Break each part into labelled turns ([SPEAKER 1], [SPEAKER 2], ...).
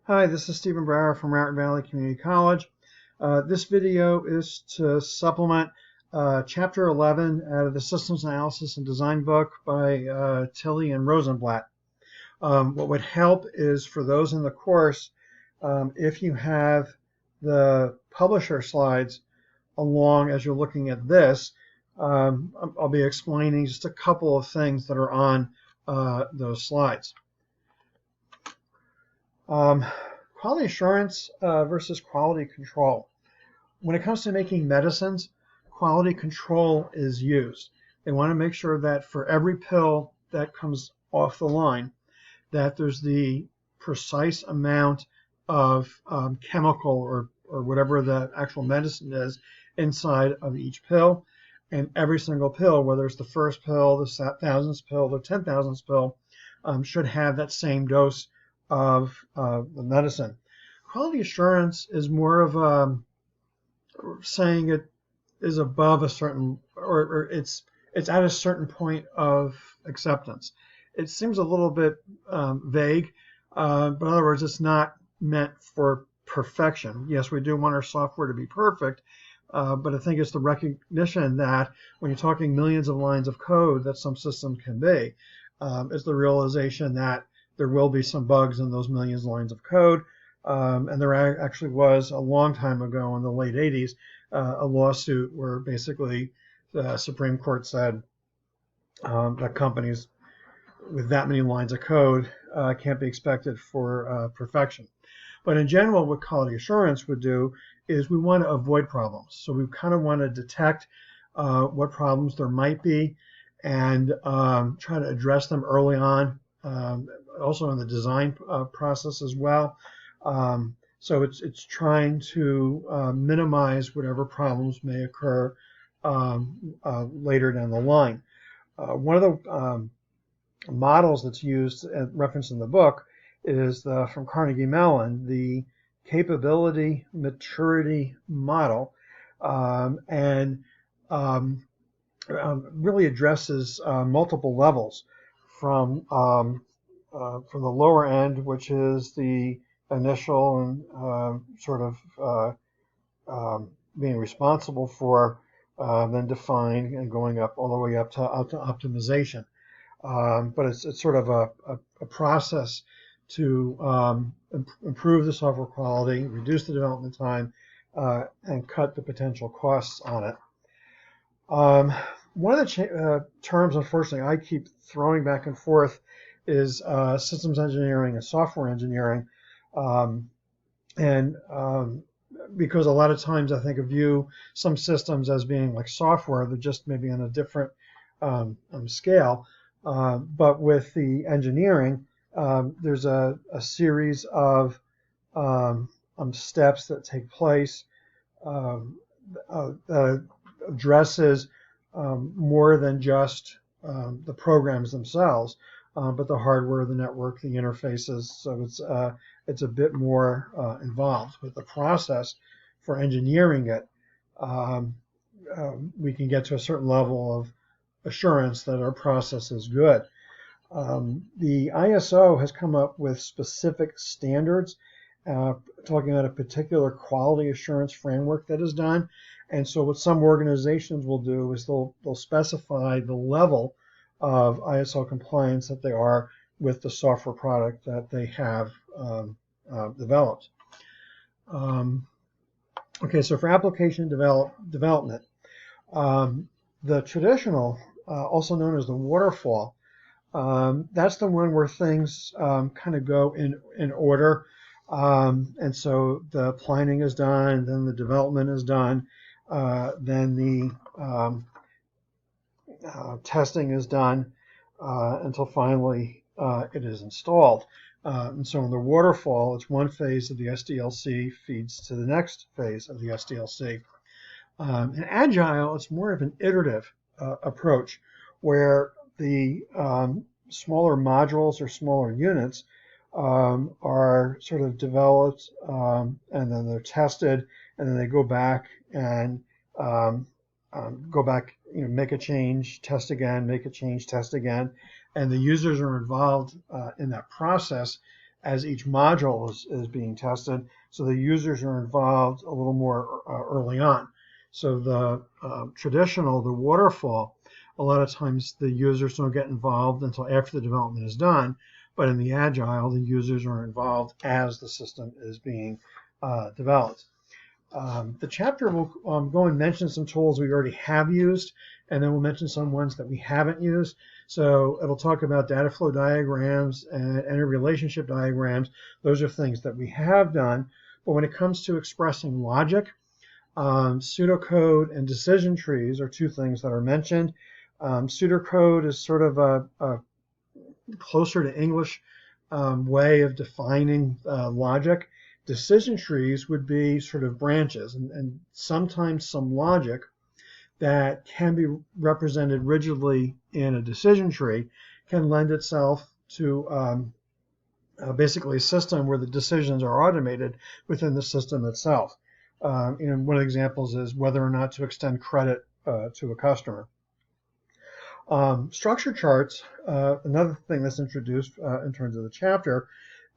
[SPEAKER 1] Hi, this is Stephen Brower from Raritan Valley Community College. This video is to supplement Chapter 11 out of the Systems Analysis and Design book by Tilley and Rosenblatt. What would help is for those in the course, if you have the publisher slides along as you're looking at this, I'll be explaining just a couple of things that are on those slides. Quality assurance versus quality control. When it comes to making medicines, quality control is used. They want to make sure that for every pill that comes off the line, that there's the precise amount of chemical or whatever the actual medicine is inside of each pill. And every single pill, whether it's the first pill, the 1,000th pill, the 10,000th pill, should have that same dose of the medicine. Quality assurance is more of saying it is above a certain, or it's at a certain point of acceptance. It seems a little bit vague, but in other words, it's not meant for perfection. Yes, we do want our software to be perfect, but I think it's the recognition that when you're talking millions of lines of code that some systems can be, it's the realization that there will be some bugs in those millions of lines of code. And there actually was a long time ago in the late 80s a lawsuit where basically the Supreme Court said that companies with that many lines of code can't be expected for perfection. But in general, what quality assurance would do is we want to avoid problems. So we kind of want to detect what problems there might be and try to address them early on. Also in the design process as well. So it's trying to minimize whatever problems may occur later down the line. One of the models that's used and referenced in the book is from Carnegie Mellon, the capability maturity model, and really addresses multiple levels from the lower end, which is the initial and sort of being responsible for, then defined and going up all the way up to optimization. But it's sort of a process to improve the software quality, reduce the development time, and cut the potential costs on it. One of the terms, unfortunately, I keep throwing back and forth is systems engineering and software engineering. Because a lot of times I think of view some systems as being like software, they're just maybe on a different scale. But with the engineering, there's a series of steps that take place that addresses more than just the programs themselves, but the hardware, the network, the interfaces. So it's a bit more involved. But the process for engineering it, we can get to a certain level of assurance that our process is good. The ISO has come up with specific standards talking about a particular quality assurance framework that is done. And so what some organizations will do is they'll specify the level of ISO compliance that they are with the software product that they have developed. Okay, so for application development, the traditional, also known as the waterfall, that's the one where things kind of go in order. And so the planning is done, then the development is done, then the testing is done until finally it is installed. And so in the waterfall, it's one phase of the SDLC feeds to the next phase of the SDLC. In Agile, it's more of an iterative approach where the smaller modules or smaller units are sort of developed and then they're tested, and then they go back and make a change, test again, make a change, test again, and the users are involved in that process as each module is being tested, so the users are involved a little more early on. So the the waterfall, a lot of times the users don't get involved until after the development is done, but in the Agile, the users are involved as the system is being developed. The chapter will go and mention some tools we already have used, and then we'll mention some ones that we haven't used. So it'll talk about data flow diagrams and interrelationship diagrams. Those are things that we have done. But when it comes to expressing logic, pseudocode and decision trees are two things that are mentioned. Pseudocode is sort of a closer to English way of defining logic. Decision trees would be sort of branches, and sometimes some logic that can be represented rigidly in a decision tree can lend itself to basically a system where the decisions are automated within the system itself. One of the examples is whether or not to extend credit to a customer. Structure charts, another thing that's introduced in terms of the chapter,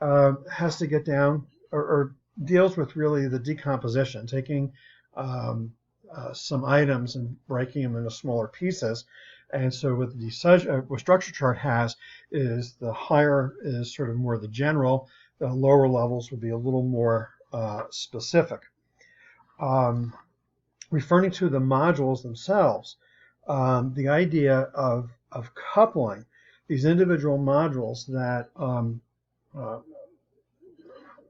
[SPEAKER 1] has to get down or deals with really the decomposition, taking some items and breaking them into smaller pieces. And so what structure chart has is the higher is sort of more the general, the lower levels would be a little more specific. Referring to the modules themselves, the idea of coupling these individual modules that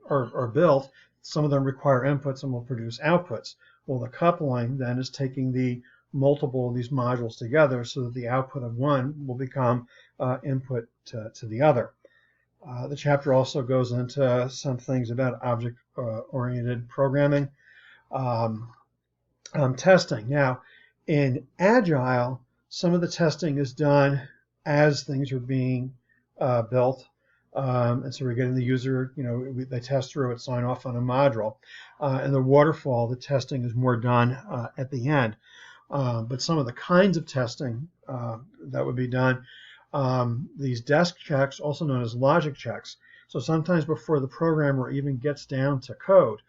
[SPEAKER 1] are built, some of them require inputs and will produce outputs. Well, the coupling then is taking the multiple of these modules together so that the output of one will become input to the other. The chapter also goes into some things about object-oriented programming. Testing. Now, in Agile, some of the testing is done as things are being built. And so we're getting the user, they test through it, sign off on a module. In the waterfall, the testing is more done at the end. But some of the kinds of testing that would be done, these desk checks, also known as logic checks. So sometimes before the programmer even gets down to code,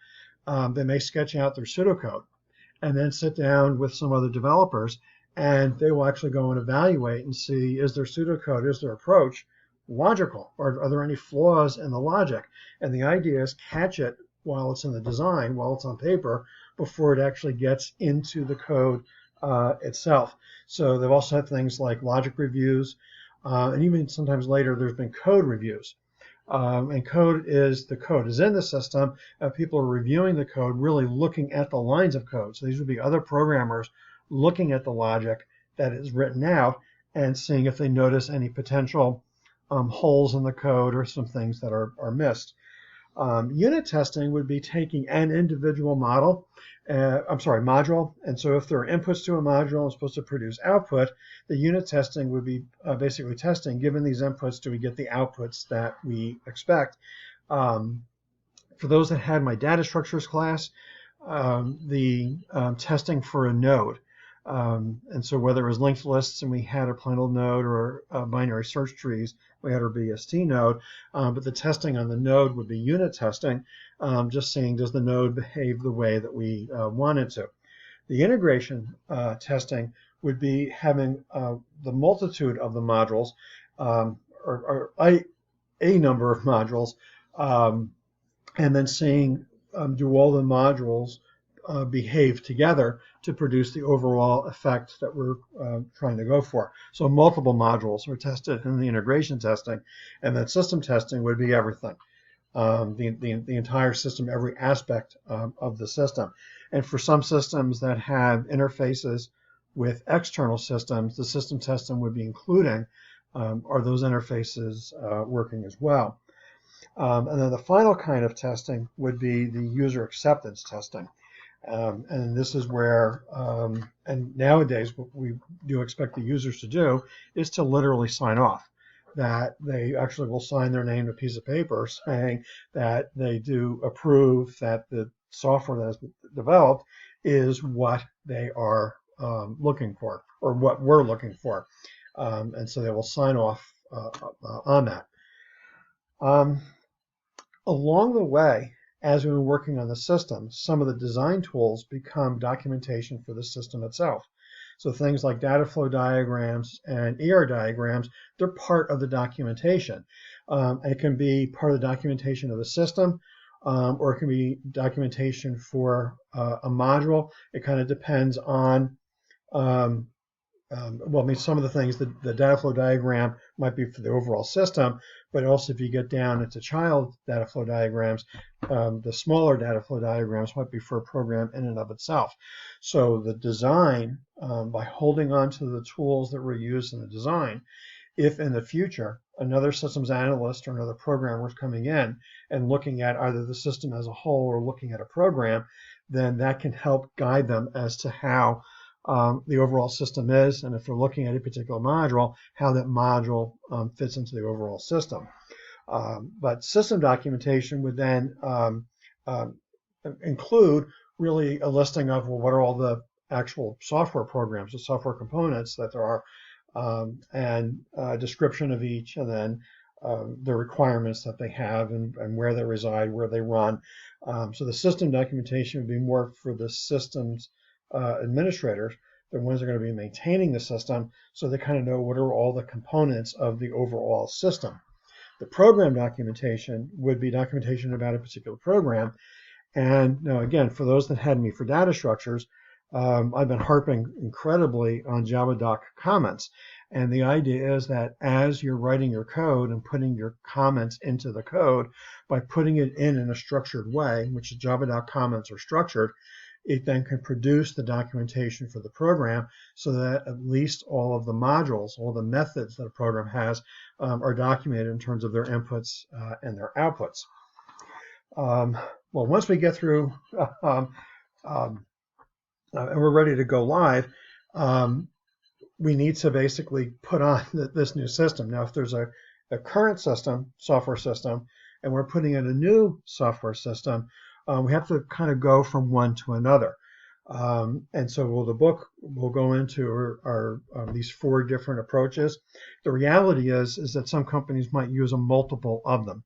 [SPEAKER 1] they may sketch out their pseudocode and then sit down with some other developers, and they will actually go and evaluate and see, is their pseudocode, is their approach logical, or are there any flaws in the logic? And the idea is catch it while it's in the design, while it's on paper, before it actually gets into the code itself. So they've also had things like logic reviews, and even sometimes later there's been code reviews. And code is in the system. People are reviewing the code, really looking at the lines of code. So these would be other programmers looking at the logic that is written out and seeing if they notice any potential holes in the code or some things that are missed. Unit testing would be taking an individual module, and so if there are inputs to a module and supposed to produce output, the unit testing would be basically testing, given these inputs, do we get the outputs that we expect? For those that had my data structures class, the testing for a node, and so whether it was linked lists and we had a plain old node or binary search trees, we had our BST node, but the testing on the node would be unit testing, just saying, does the node behave the way that we want it to? The integration testing would be having the multitude of the modules, or a number of modules, and then seeing, do all the modules behave together to produce the overall effect that we're trying to go for. So multiple modules are tested in the integration testing, and then system testing would be everything, the entire system, every aspect of the system. And for some systems that have interfaces with external systems, the system testing would be including, are those interfaces working as well? And then the final kind of testing would be the user acceptance testing. And this is where, and nowadays what we do expect the users to do is to literally sign off, that they actually will sign their name to a piece of paper saying that they do approve that the software that has been developed is what they are looking for, or what we're looking for. And so they will sign off on that. Along the way, as we've been working on the system, some of the design tools become documentation for the system itself. So things like data flow diagrams and ER diagrams, they're part of the documentation. It can be part of the documentation of the system, or it can be documentation for a module. It kind of depends on well, I mean, some of the things, the data flow diagram might be for the overall system, but also if you get down into child data flow diagrams, the smaller data flow diagrams might be for a program in and of itself. So the design, by holding on to the tools that were used in the design, if in the future another systems analyst or another programmer is coming in and looking at either the system as a whole or looking at a program, then that can help guide them as to how the overall system is, and if they're looking at a particular module, how that module fits into the overall system. But system documentation would then include really a listing of, well, what are all the actual software programs, the software components that there are, and a description of each, and then the requirements that they have and where they reside, where they run. So the system documentation would be more for the systems administrators, the ones that are going to be maintaining the system, so they kind of know what are all the components of the overall system. The program documentation would be documentation about a particular program. And now again, for those that had me for data structures, I've been harping incredibly on JavaDoc comments. And the idea is that as you're writing your code and putting your comments into the code, by putting it in a structured way, which the JavaDoc comments are structured, it then can produce the documentation for the program so that at least all of the modules, all the methods that a program has are documented in terms of their inputs and their outputs. Well, once we get through and we're ready to go live, we need to basically put on this new system. Now, if there's a current system, software system, and we're putting in a new software system, we have to kind of go from one to another. And so the book will go into our these 4 different approaches. The reality is that some companies might use a multiple of them.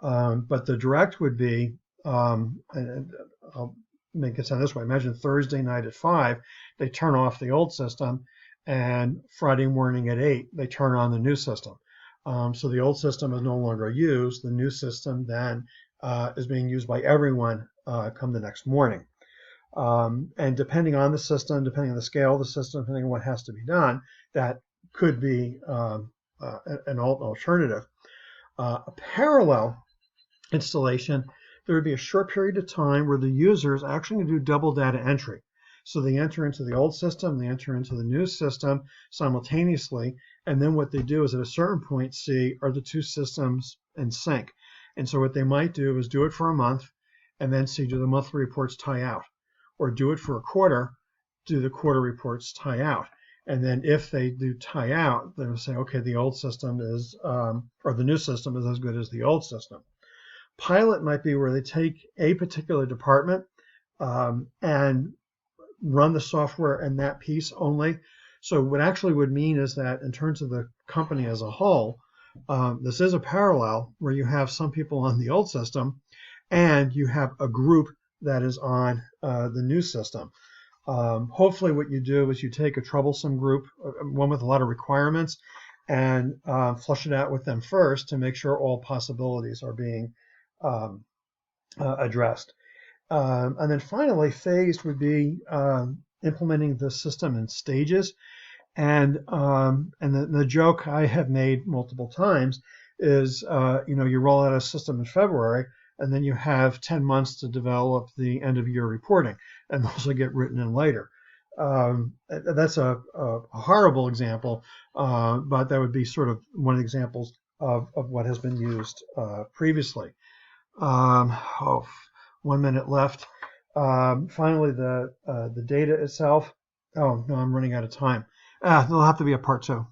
[SPEAKER 1] But the direct would be, and I'll make it sound this way, imagine Thursday night at 5, they turn off the old system, and Friday morning at 8, they turn on the new system. So the old system is no longer used. The new system then is being used by everyone come the next morning. And depending on the system, depending on the scale of the system, depending on what has to be done, that could be an alternative. A parallel installation, there would be a short period of time where the user is actually going to do double data entry. So they enter into the old system, they enter into the new system simultaneously, and then what they do is at a certain point see, are the 2 systems in sync? And so what they might do is do it for a month and then see, do the monthly reports tie out? Or do it for a quarter, do the quarter reports tie out? And then if they do tie out, they'll say, okay, the old system is, or the new system is as good as the old system. Pilot might be where they take a particular department and run the software in that piece only. So what actually would mean is that in terms of the company as a whole, this is a parallel where you have some people on the old system and you have a group that is on the new system. Hopefully what you do is you take a troublesome group, one with a lot of requirements, and flush it out with them first to make sure all possibilities are being addressed. And then finally, phased would be implementing the system in stages. And the joke I have made multiple times is, you roll out a system in February, and then you have 10 months to develop the end of year reporting, and those will get written in later. That's a horrible example, but that would be sort of one of the examples of what has been used previously. 1 minute left. Finally, the data itself. Oh, no, I'm running out of time. There'll have to be a part 2.